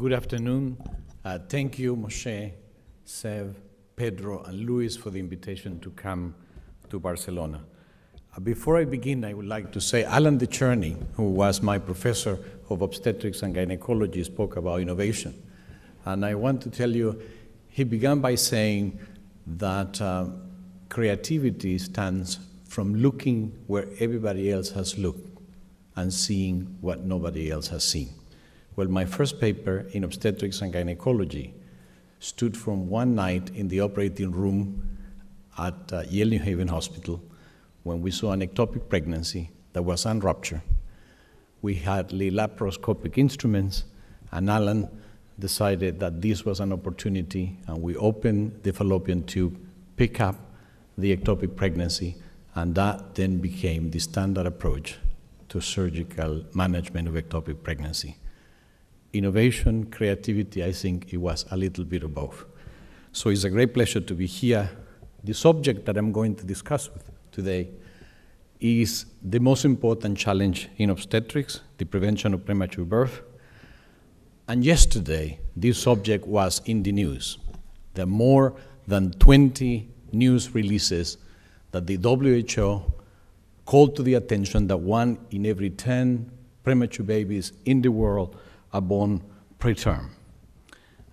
Good afternoon. Thank you, Moshe, Sev, Pedro, and Luis for the invitation to come to Barcelona. Before I begin, I would like to say Alan DeCherney, who was my professor of obstetrics and gynecology, spoke about innovation. And I want to tell you, he began by saying that creativity stands from looking where everybody else has looked and seeing what nobody else has seen. Well, my first paper in obstetrics and gynecology stood from one night in the operating room at Yale New Haven Hospital when we saw an ectopic pregnancy that was unruptured. We had laparoscopic instruments, and Alan decided that this was an opportunity, and we opened the fallopian tube, pick up the ectopic pregnancy, and that then became the standard approach to surgical management of ectopic pregnancy. Innovation, creativity, I think it was a little bit of both. So it's a great pleasure to be here. The subject that I'm going to discuss with today is the most important challenge in obstetrics, the prevention of premature birth. And yesterday, this subject was in the news. There are more than 20 news releases that the WHO called to the attention that 1 in every 10 premature babies in the world are born preterm.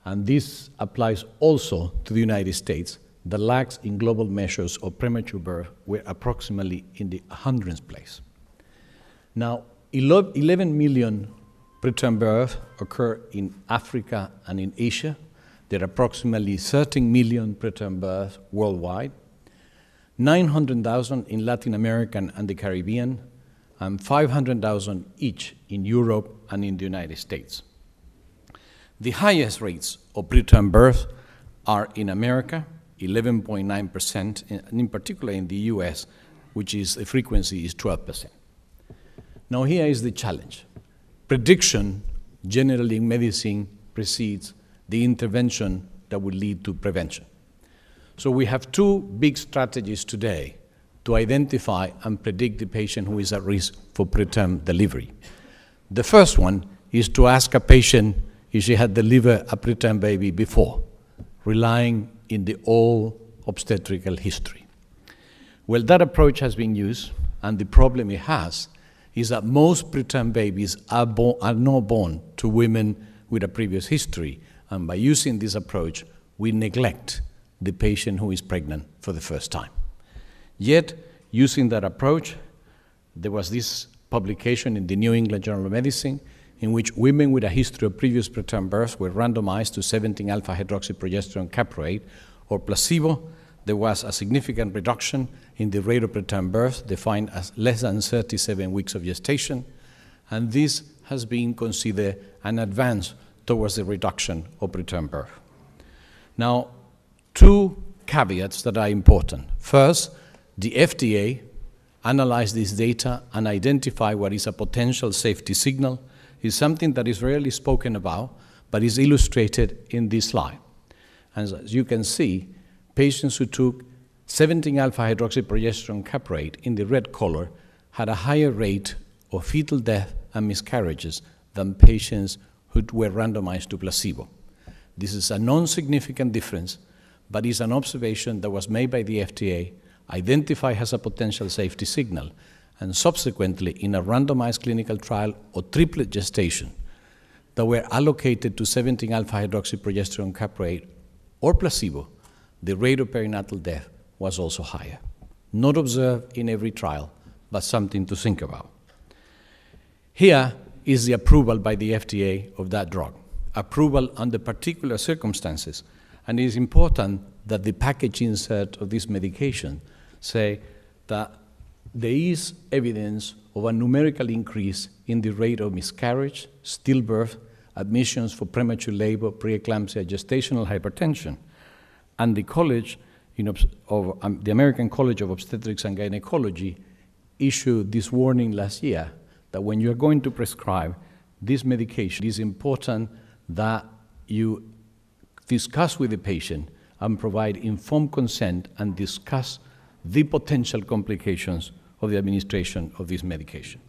And this applies also to the United States. The lags in global measures of premature birth were approximately in the 100th place. Now, 11 million preterm births occur in Africa and in Asia. There are approximately 13 million preterm births worldwide, 900,000 in Latin America and the Caribbean, and 500,000 each in Europe and in the United States. The highest rates of preterm birth are in America, 11.9%, and in particular in the US, which is the frequency is 12%. Now here is the challenge. Prediction, generally in medicine, precedes the intervention that will lead to prevention. So we have two big strategies today to identify and predict the patient who is at risk for preterm delivery. The first one is to ask a patient if she had delivered a preterm baby before, relying in the old obstetrical history. Well, that approach has been used, and the problem it has is that most preterm babies are not born to women with a previous history, and by using this approach, we neglect the patient who is pregnant for the first time. Yet, using that approach, there was this publication in the New England Journal of Medicine in which women with a history of previous preterm births were randomized to 17-alpha-hydroxyprogesterone caproate or placebo. There was a significant reduction in the rate of preterm birth, defined as less than 37 weeks of gestation, and this has been considered an advance towards the reduction of preterm birth. Now, two caveats that are important. First, the FDA analyzed this data and identified what is a potential safety signal. Is something that is rarely spoken about, but is illustrated in this slide. And as you can see, patients who took 17-alpha-hydroxyprogesterone caprate in the red color had a higher rate of fetal death and miscarriages than patients who were randomized to placebo. This is a non-significant difference, but is an observation that was made by the FDA, identified as a potential safety signal, and subsequently in a randomized clinical trial of triplet gestation that were allocated to 17-alpha-hydroxyprogesterone caprate or placebo, the rate of perinatal death was also higher. Not observed in every trial, but something to think about. Here is the approval by the FDA of that drug, approval under particular circumstances, and it is important that the package insert of this medication say that there is evidence of a numerical increase in the rate of miscarriage, stillbirth, admissions for premature labor, preeclampsia, gestational hypertension. And the the American College of Obstetrics and Gynecology issued this warning last year that when you're going to prescribe this medication, it is important that you discuss with the patient and provide informed consent and discuss the potential complications of the administration of this medication.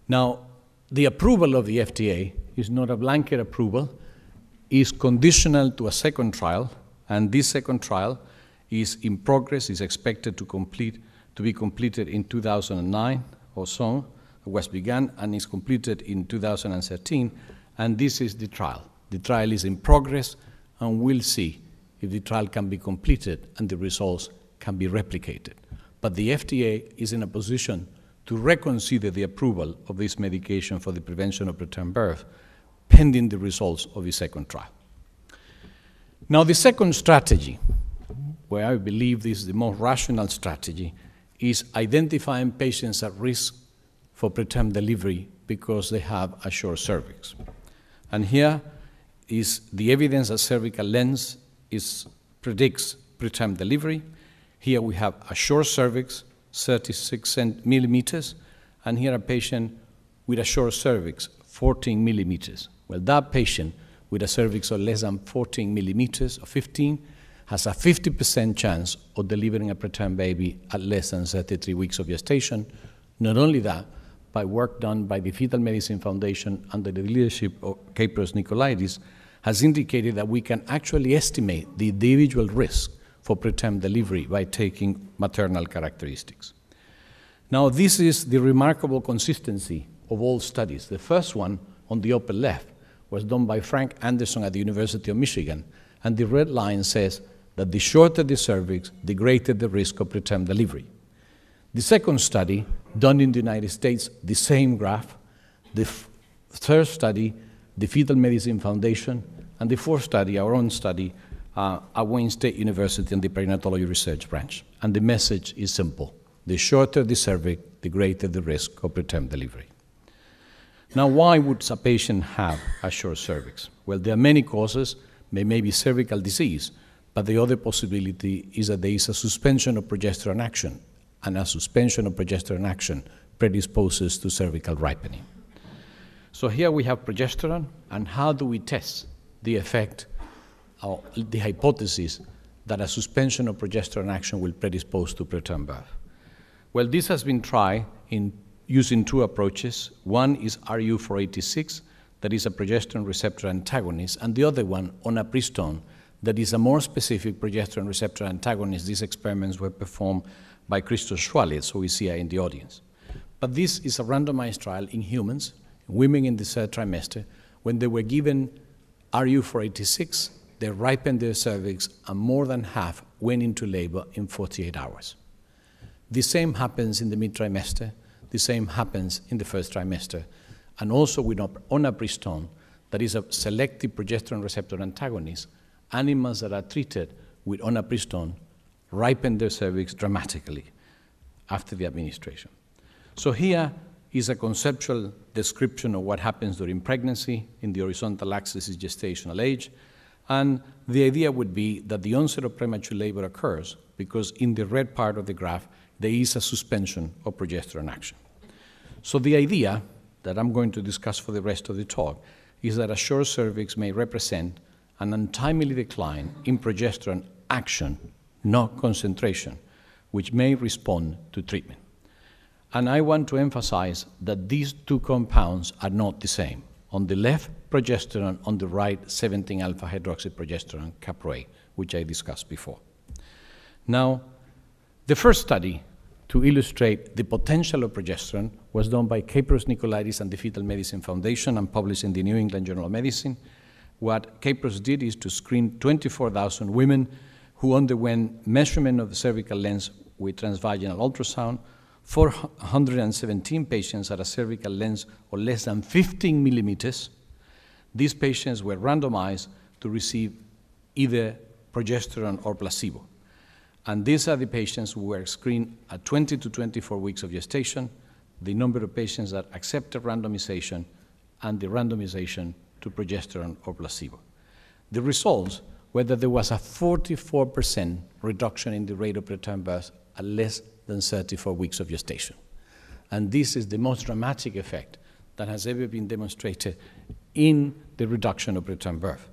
Now, the approval of the FDA is not a blanket approval, is conditional to a second trial, and this second trial is in progress, is expected to be completed in 2009 or so, was begun and is completed in 2013, and this is the trial. The trial is in progress, and we'll see if the trial can be completed and the results can be replicated. But the FDA is in a position to reconsider the approval of this medication for the prevention of preterm birth, pending the results of the second trial. Now, the second strategy, where I believe this is the most rational strategy, is identifying patients at risk for preterm delivery because they have a short cervix. And here is the evidence that cervical length predicts preterm delivery. Here we have a short cervix, 36 millimeters, and here a patient with a short cervix, 14 millimeters. Well, that patient with a cervix of less than 14 millimeters or 15 has a 50% chance of delivering a preterm baby at less than 33 weeks of gestation. Not only that, by work done by the Fetal Medicine Foundation under the leadership of Kypros Nicolaides, has indicated that we can actually estimate the individual risk for preterm delivery by taking maternal characteristics. Now, this is the remarkable consistency of all studies. The first one on the upper left was done by Frank Anderson at the University of Michigan, and the red line says that the shorter the cervix, the greater the risk of preterm delivery. The second study, done in the United States, the same graph. The third study, the Fetal Medicine Foundation, and the fourth study, our own study, at Wayne State University and the Perinatology Research Branch. And the message is simple. The shorter the cervix, the greater the risk of preterm delivery. Now, why would a patient have a short cervix? Well, there are many causes. There may be cervical disease, but the other possibility is that there is a suspension of progesterone action, and a suspension of progesterone action predisposes to cervical ripening. So here we have progesterone, and how do we test the effect or the hypothesis that a suspension of progesterone action will predispose to preterm birth? Well, this has been tried using two approaches. One is RU486, that is a progesterone receptor antagonist, and the other one, onapristone, that is a more specific progesterone receptor antagonist. These experiments were performed by Christos Schwalitz, who is here in the audience. But this is a randomized trial in humans, women in the third trimester. When they were given RU486, they ripened their cervix, and more than half went into labor in 48 hours. The same happens in the mid-trimester. The same happens in the first trimester. And also with onapristone, that is a selective progesterone receptor antagonist, animals that are treated with onapristone ripen their cervix dramatically after the administration. So here is a conceptual description of what happens during pregnancy. In the horizontal axis is gestational age. And the idea would be that the onset of premature labor occurs because in the red part of the graph, there is a suspension of progesterone action. So the idea that I'm going to discuss for the rest of the talk is that a short cervix may represent an untimely decline in progesterone action, not concentration, which may respond to treatment. And I want to emphasize that these two compounds are not the same. On the left, progesterone, on the right, 17-alpha hydroxyprogesterone, caproate, which I discussed before. Now, the first study to illustrate the potential of progesterone was done by Kypros Nicolaides and the Fetal Medicine Foundation and published in the New England Journal of Medicine. What Kypros did is to screen 24,000 women who underwent measurement of the cervical length with transvaginal ultrasound. 417 patients had a cervical length of less than 15 millimeters. These patients were randomized to receive either progesterone or placebo. And these are the patients who were screened at 20 to 24 weeks of gestation, the number of patients that accepted randomization, and the randomization to progesterone or placebo. The results were that there was a 44% reduction in the rate of preterm birth at less than 34 weeks of gestation. And this is the most dramatic effect that has ever been demonstrated in the reduction of preterm birth.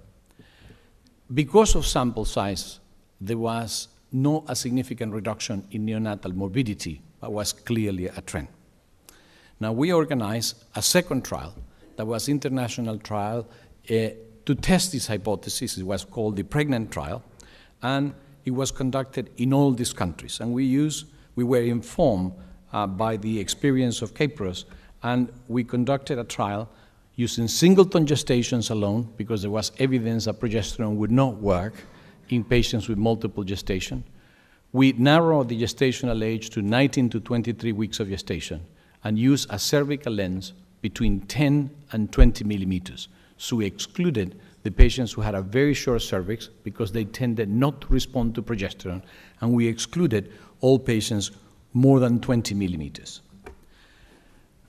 Because of sample size, there was not a significant reduction in neonatal morbidity, but was clearly a trend. Now, we organized a second trial that was international trial to test this hypothesis. It was called the Pregnant Trial, and it was conducted in all these countries. And we were informed by the experience of Capros, and we conducted a trial using singleton gestations alone, because there was evidence that progesterone would not work in patients with multiple gestation. We narrowed the gestational age to 19 to 23 weeks of gestation and used a cervical length between 10 and 20 millimeters. So we excluded the patients who had a very short cervix because they tended not to respond to progesterone, and we excluded all patients more than 20 millimeters.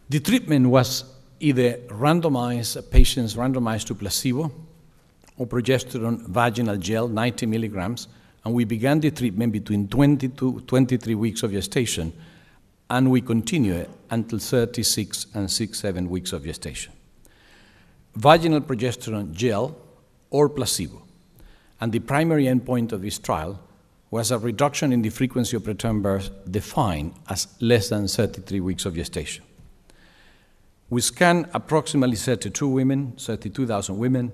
The treatment was either patients randomized to placebo or progesterone vaginal gel, 90 milligrams, and we began the treatment between 20 to 23 weeks of gestation, and we continue it until 36 and 7 weeks of gestation. Vaginal progesterone gel or placebo. And the primary endpoint of this trial was a reduction in the frequency of preterm birth defined as less than 33 weeks of gestation. We scanned approximately 32,000 women.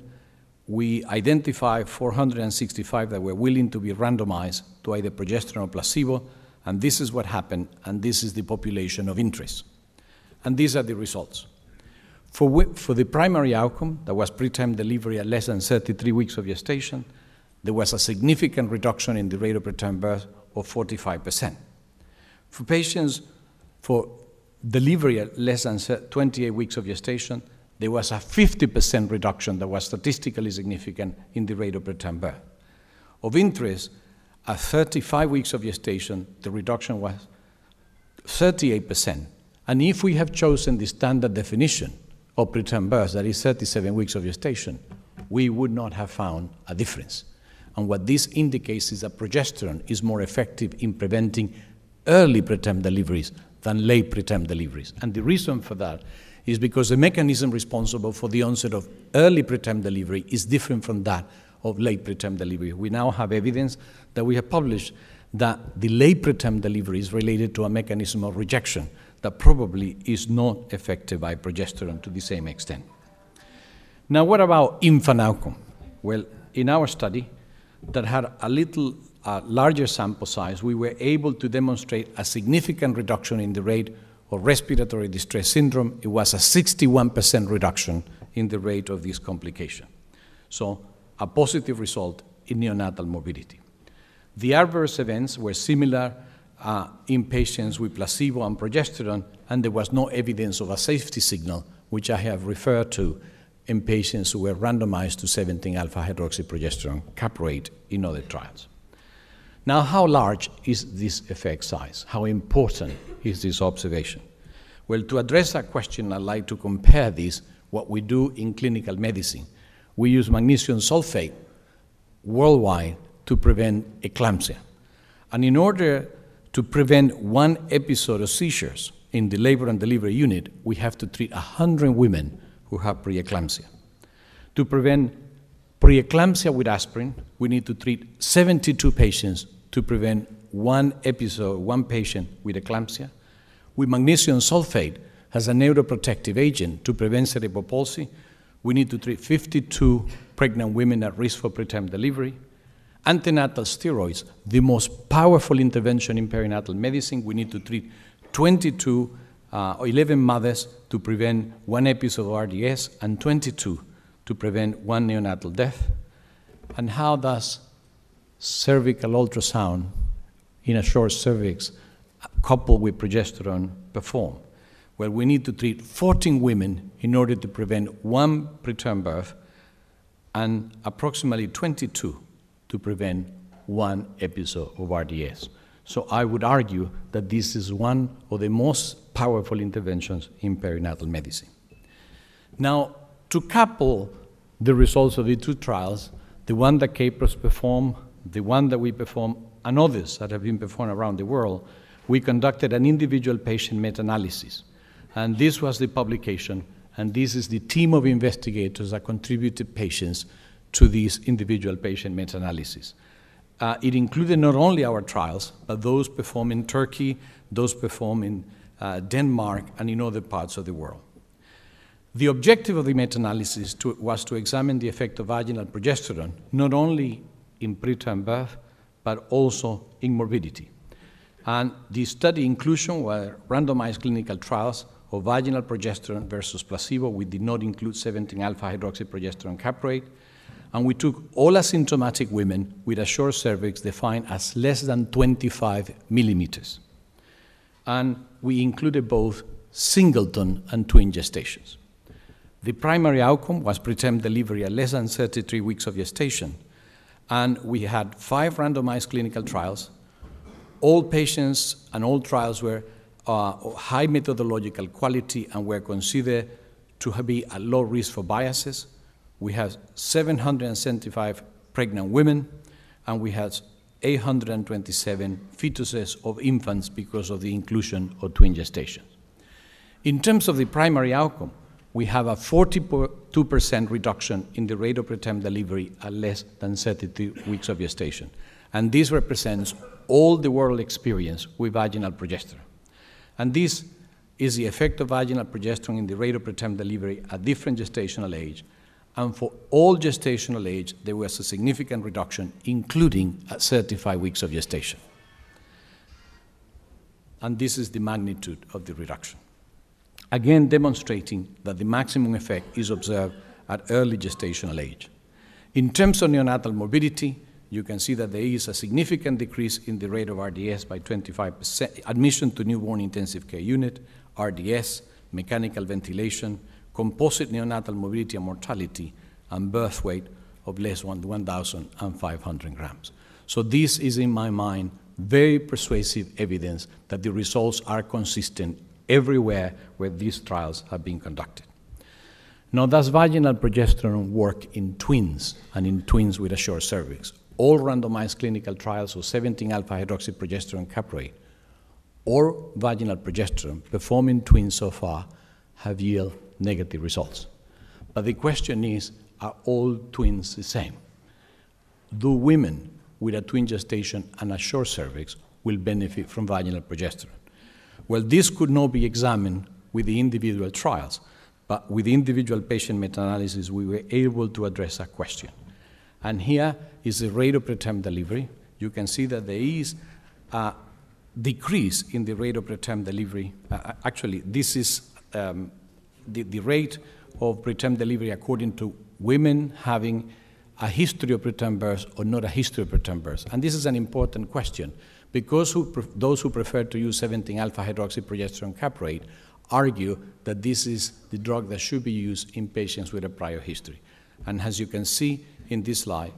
We identified 465 that were willing to be randomized to either progesterone or placebo, and this is what happened, and this is the population of interest. And these are the results. For the primary outcome, that was preterm delivery at less than 33 weeks of gestation, there was a significant reduction in the rate of preterm birth of 45%. For patients for delivery at less than 28 weeks of gestation, there was a 50% reduction that was statistically significant in the rate of preterm birth. Of interest, at 35 weeks of gestation, the reduction was 38%. And if we have chosen the standard definition of preterm birth, that is 37 weeks of gestation, we would not have found a difference. And what this indicates is that progesterone is more effective in preventing early preterm deliveries than late preterm deliveries. And the reason for that is because the mechanism responsible for the onset of early preterm delivery is different from that of late preterm delivery. We now have evidence that we have published that the late preterm delivery is related to a mechanism of rejection that probably is not affected by progesterone to the same extent. Now, what about infant outcome? Well, in our study that had a little larger sample size, we were able to demonstrate a significant reduction in the rate of respiratory distress syndrome. It was a 61% reduction in the rate of this complication. So a positive result in neonatal morbidity. The adverse events were similar in patients with placebo and progesterone, and there was no evidence of a safety signal, which I have referred to in patients who were randomized to 17-alpha-hydroxyprogesterone caprate in other trials. Now, how large is this effect size? How important is this observation? Well, to address that question, I'd like to compare this, what we do in clinical medicine. We use magnesium sulfate worldwide to prevent eclampsia. And in order to prevent one episode of seizures in the labor and delivery unit, we have to treat 100 women who have preeclampsia. To prevent preeclampsia with aspirin, we need to treat 72 patients to prevent one patient with eclampsia. With magnesium sulfate as a neuroprotective agent to prevent cerebral palsy, we need to treat 52 pregnant women at risk for preterm delivery. Antenatal steroids, the most powerful intervention in perinatal medicine, we need to treat 11 mothers to prevent one episode of RDS and 22 to prevent one neonatal death. And how does cervical ultrasound in a short cervix coupled with progesterone perform? Well, we need to treat 14 women in order to prevent one preterm birth and approximately 22 to prevent one episode of RDS. So I would argue that this is one of the most powerful interventions in perinatal medicine. Now, to couple the results of the two trials, the one that Capros performed, the one that we performed, and others that have been performed around the world, we conducted an individual patient meta-analysis. And this was the publication, and this is the team of investigators that contributed patients to this individual patient meta-analysis. It included not only our trials, but those performed in Turkey, those performed in Denmark, and in other parts of the world. The objective of the meta-analysis was to examine the effect of vaginal progesterone, not only in preterm birth, but also in morbidity. And the study inclusion were randomized clinical trials of vaginal progesterone versus placebo. We did not include 17-alpha-hydroxyprogesterone caprate. And we took all asymptomatic women with a short cervix defined as less than 25 millimeters. And we included both singleton and twin gestations. The primary outcome was preterm delivery at less than 33 weeks of gestation. And we had 5 randomized clinical trials. All patients and all trials were high methodological quality and were considered to be at low risk for biases. We had 775 pregnant women, and we had 827 fetuses of infants because of the inclusion of twin gestations. In terms of the primary outcome, we have a 42% reduction in the rate of preterm delivery at less than 32 weeks of gestation. And this represents all the world experience with vaginal progesterone. And this is the effect of vaginal progesterone in the rate of preterm delivery at different gestational age. And for all gestational age, there was a significant reduction, including at 35 weeks of gestation. And this is the magnitude of the reduction. Again, demonstrating that the maximum effect is observed at early gestational age. In terms of neonatal morbidity, you can see that there is a significant decrease in the rate of RDS by 25%, admission to newborn intensive care unit, RDS, mechanical ventilation, composite neonatal morbidity and mortality, and birth weight of less than 1,500 grams. So this is, in my mind, very persuasive evidence that the results are consistent everywhere where these trials have been conducted. Now, does vaginal progesterone work in twins and in twins with a short cervix? All randomized clinical trials of 17-alpha-hydroxyprogesterone caprate or vaginal progesterone performed in twins so far have yielded negative results. But the question is, are all twins the same? Do women with a twin gestation and a short cervix will benefit from vaginal progesterone? Well, this could not be examined with the individual trials, but with the individual patient meta-analysis, we were able to address that question. And here is the rate of preterm delivery. You can see that there is a decrease in the rate of preterm delivery. Actually, this is the rate of preterm delivery according to women having a history of preterm birth or not a history of preterm birth. And this is an important question because those who prefer to use 17-alpha-hydroxyprogesterone caprate argue that this is the drug that should be used in patients with a prior history. And as you can see in this slide,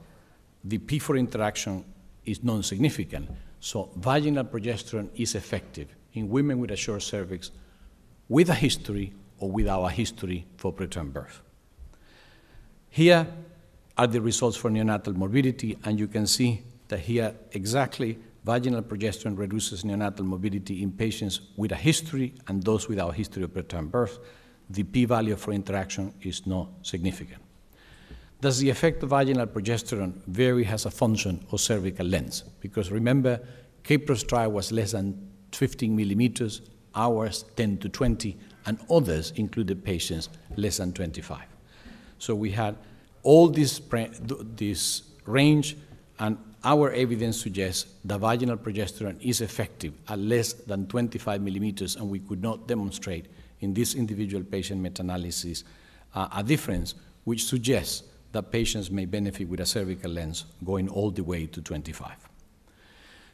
the P4 interaction is non-significant. So vaginal progesterone is effective in women with a short cervix with a history or without a history for preterm birth. Here are the results for neonatal morbidity, and you can see that here exactly vaginal progesterone reduces neonatal morbidity in patients with a history and those without a history of preterm birth. The p-value for interaction is not significant. Does the effect of vaginal progesterone vary as a function of cervical length? Because remember, Capro's trial was less than 15 millimeters, ours 10 to 20, and others included patients less than 25. So we had all this range, and our evidence suggests that vaginal progesterone is effective at less than 25 millimeters, and we could not demonstrate in this individual patient meta-analysis a difference which suggests that patients may benefit with a cervical length going all the way to 25.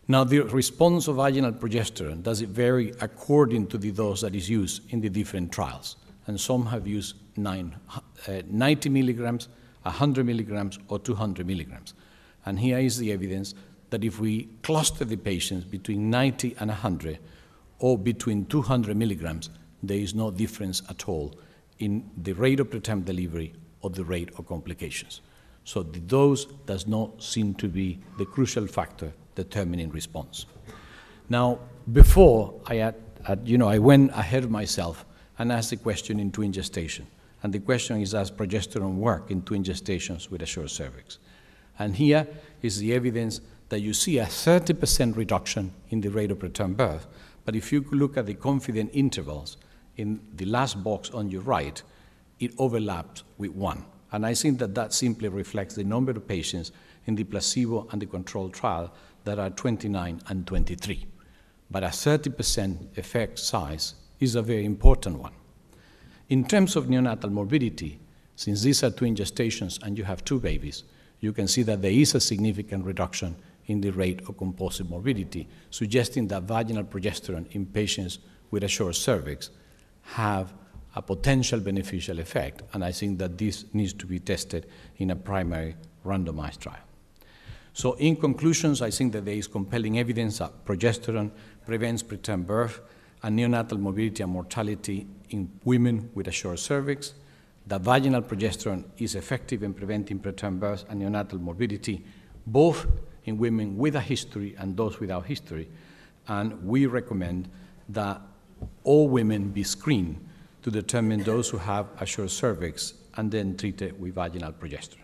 Now, the response of vaginal progesterone, does it vary according to the dose that is used in the different trials? And some have used 90 milligrams, 100 milligrams, or 200 milligrams. And here is the evidence that if we cluster the patients between 90 and 100 or between 200 milligrams, there is no difference at all in the rate of preterm delivery or the rate of complications. So the dose does not seem to be the crucial factor determining response. Now, before I went ahead of myself and asked the question in twin gestation. And the question is, does progesterone work in twin gestations with a short cervix? And here is the evidence that you see a 30% reduction in the rate of preterm birth. But if you look at the confidence intervals in the last box on your right, it overlapped with 1. And I think that that simply reflects the number of patients in the placebo and the control trial that are 29 and 23. But a 30% effect size is a very important one. In terms of neonatal morbidity, since these are twin gestations and you have 2 babies, you can see that there is a significant reduction in the rate of composite morbidity, suggesting that vaginal progesterone in patients with a short cervix have a potential beneficial effect, and I think that this needs to be tested in a primary randomized trial. So in conclusions, I think that there is compelling evidence that progesterone prevents preterm birth and neonatal morbidity and mortality in women with a short cervix, that vaginal progesterone is effective in preventing preterm birth and neonatal morbidity, both in women with a history and those without history, and we recommend that all women be screened to determine those who have a short cervix and then treated with vaginal progesterone.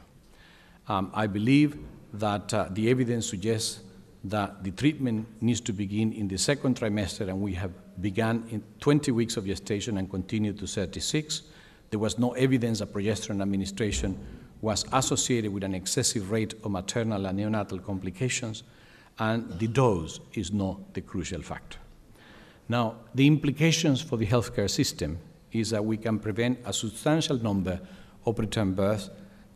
I believe that the evidence suggests that the treatment needs to begin in the second trimester, and we have begun in 20 weeks of gestation and continued to 36. There was no evidence that progesterone administration was associated with an excessive rate of maternal and neonatal complications, and the dose is not the crucial factor. Now, the implications for the healthcare system is that we can prevent a substantial number of preterm births.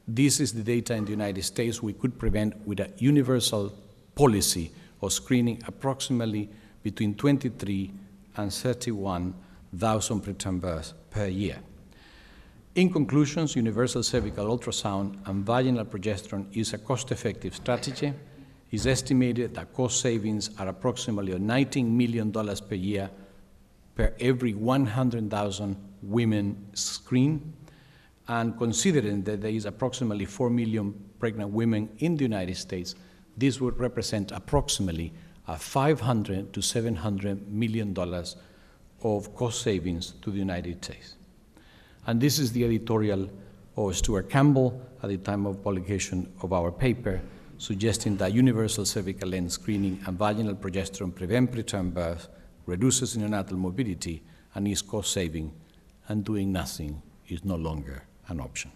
This is the data in the United States. We could prevent with a universal policy of screening approximately between 23 and 31,000 preterm births per year. In conclusions, universal cervical ultrasound and vaginal progesterone is a cost-effective strategy. It's estimated that cost savings are approximately $19 million per year per every 100,000 women screened. And considering that there is approximately 4 million pregnant women in the United States, this would represent approximately $500 to $700 million of cost savings to the United States. And this is the editorial of Stuart Campbell at the time of publication of our paper, suggesting that universal cervical length screening and vaginal progesterone prevent preterm birth, reduces neonatal morbidity, and is cost-saving, and doing nothing is no longer an option.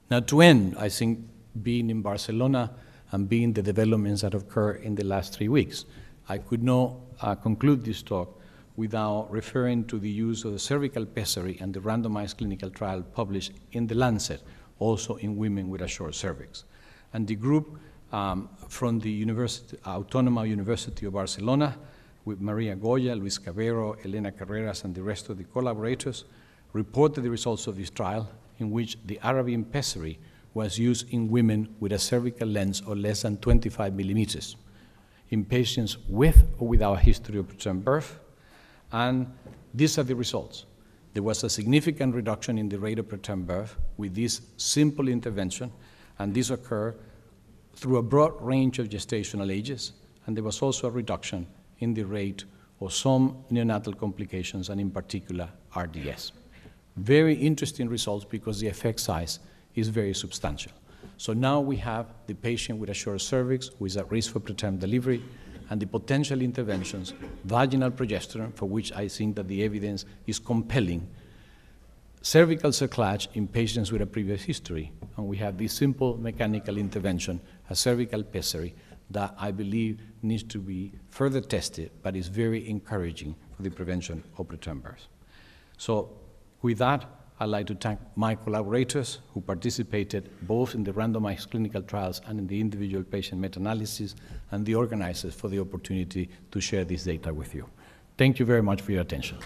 Now, to end, I think being in Barcelona and being the developments that occur in the last 3 weeks, I could not conclude this talk without referring to the use of the cervical pessary and the randomized clinical trial published in The Lancet, also in women with a short cervix. And the group from the Autónoma University of Barcelona, with Maria Goya, Luis Cabero, Elena Carreras, and the rest of the collaborators, reported the results of this trial, in which the Arabian pessary was used in women with a cervical length of less than 25 millimeters, in patients with or without a history of preterm birth. And these are the results. There was a significant reduction in the rate of preterm birth with this simple intervention, and this occurred through a broad range of gestational ages, and there was also a reduction in the rate of some neonatal complications, and in particular RDS. Very interesting results because the effect size is very substantial. So now we have the patient with a short cervix who is at risk for preterm delivery, and the potential interventions, vaginal progesterone, for which I think that the evidence is compelling, cervical cerclage in patients with a previous history, and we have this simple mechanical intervention, a cervical pessary, that I believe needs to be further tested, but is very encouraging for the prevention of preterm birth. So with that, I'd like to thank my collaborators who participated both in the randomized clinical trials and in the individual patient meta-analysis, and the organizers for the opportunity to share this data with you. Thank you very much for your attention.